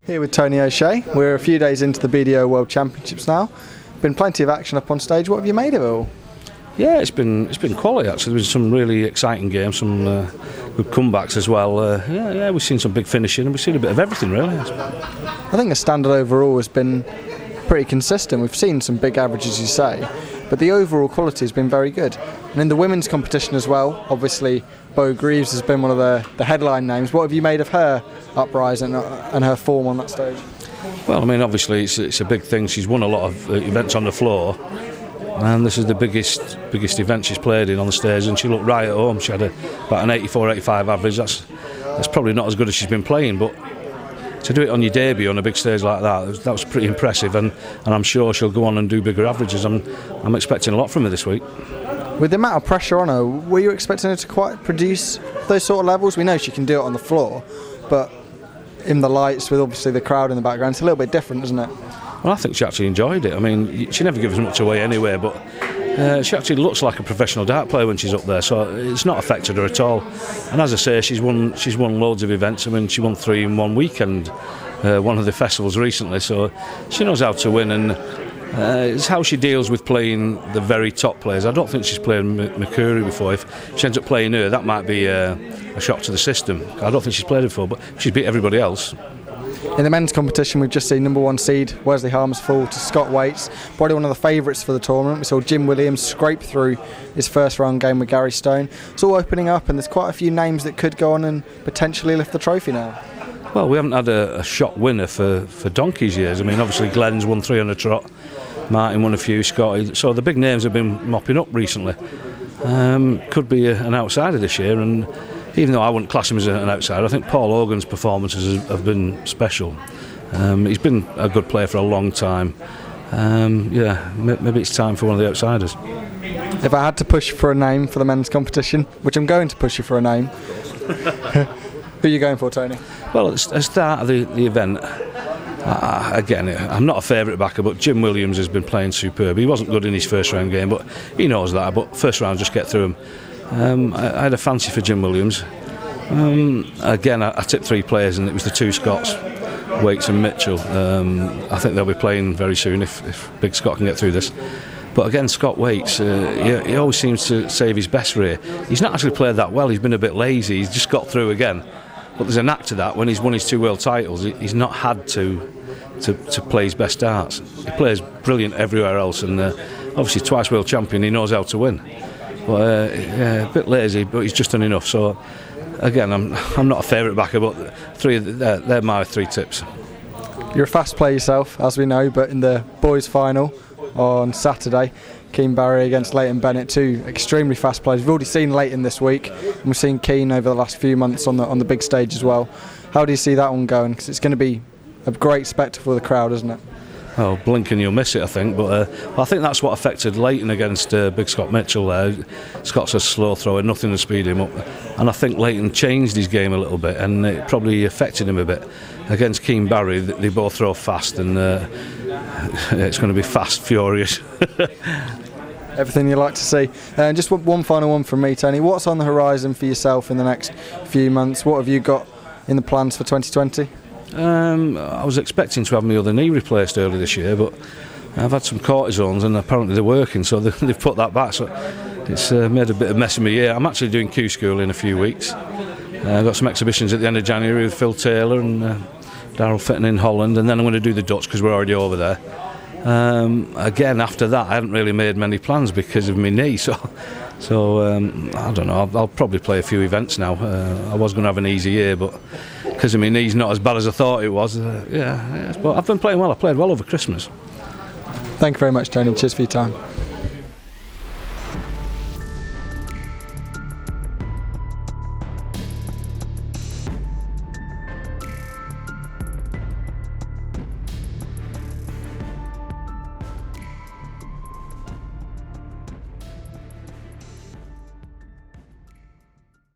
Here with Tony O'Shea. We're a few days into the BDO World Championships now. Been plenty of action up on stage. What have you made of it all? Yeah, it's been quality actually. There's some really exciting games, some good comebacks as well. We've seen some big finishing and we've seen a bit of everything really. I think the standard overall has been pretty consistent. We've seen some big averages, you say, but the overall quality has been very good. And in the women's competition as well, obviously Bo Greaves has been one of the headline names. What have you made of her uprising and her form on that stage? Well, I mean, obviously it's a big thing. She's won a lot of events on the floor, and this is the biggest event she's played in on the stage, and she looked right at home. She had about an 84-85 average. That's probably not as good as she's been playing, but to do it on your debut on a big stage like that was pretty impressive, and I'm sure she'll go on and do bigger averages. I'm expecting a lot from her this week. With the amount of pressure on her, were you expecting her to quite produce those sort of levels? We know she can do it on the floor, but in the lights with obviously the crowd in the background, it's a little bit different, isn't it? Well, I think she actually enjoyed it. I mean, she never gives much away anyway, but she actually looks like a professional dart player when she's up there, so it's not affected her at all. And as I say, she's won loads of events. I mean, she won 3 in one weekend, one of the festivals recently, so she knows how to win, and it's how she deals with playing the very top players. I don't think she's played Mercury before. If she ends up playing her, that might be a shock to the system. I don't think she's played her before, but she's beat everybody else. In the men's competition, we've just seen number 1 seed Wesley Harms fall to Scott Waits, probably one of the favourites for the tournament. We saw Jim Williams scrape through his first round game with Gary Stone. It's all opening up, and there's quite a few names that could go on and potentially lift the trophy now. Well, we haven't had a shock winner for donkey's years. I mean, obviously Glenn's won 3 on a trot, Martin won a few, Scotty. So the big names have been mopping up recently. Could be an outsider this year, and even though I wouldn't class him as an outsider, I think Paul Hogan's performances have been special. He's been a good player for a long time. Maybe it's time for one of the outsiders. If I had to push for a name for the men's competition, which I'm going to push you for a name, who are you going for, Tony? Well, at the start of the event, again, I'm not a favourite backer, but Jim Williams has been playing superb. He wasn't good in his first round game, but he knows that. But first round, just get through him. I had a fancy for Jim Williams. Again, I tipped 3 players, and it was the 2 Scots, Waits and Mitchell. I think they'll be playing very soon if Big Scott can get through this. But again, Scott Waits, he always seems to save his best for here. He's not actually played that well. He's been a bit lazy. He's just got through again. But there's a knack to that. When he's won his 2 world titles, he's not had to play his best darts. He plays brilliant everywhere else, and obviously twice world champion, he knows how to win. But a bit lazy, but he's just done enough. So again, I'm not a favourite backer, but they're my 3 tips. You're a fast player yourself, as we know, but in the boys' final on Saturday, Keane Barry against Leighton Bennett, 2 extremely fast players. We've already seen Leighton this week, and we've seen Keane over the last few months on the big stage as well. How do you see that one going? Because it's going to be a great spectacle for the crowd, isn't it? Well, blink and you'll miss it, I think. But I think that's what affected Leighton against Big Scott Mitchell there. Scott's a slow thrower, nothing to speed him up. And I think Leighton changed his game a little bit, and it probably affected him a bit. Against Keane Barry, they both throw fast, and it's going to be fast, furious. Everything you like to see. And just one final one from me, Tony. What's on the horizon for yourself in the next few months? What have you got in the plans for 2020? I was expecting to have my other knee replaced early this year, but I've had some cortisones and apparently they're working, so they've put that back. So it's made a bit of a mess of my year. I'm actually doing Q School in a few weeks. I've got some exhibitions at the end of January with Phil Taylor and Darryl Fitton in Holland, and then I'm going to do the Dutch because we're already over there. Again, after that, I hadn't really made many plans because of my knee, so I don't know. I'll probably play a few events now. I was going to have an easy year, but because of my knee's not as bad as I thought it was. But I've been playing well. I played well over Christmas. Thank you very much, Tony. Cheers for your time.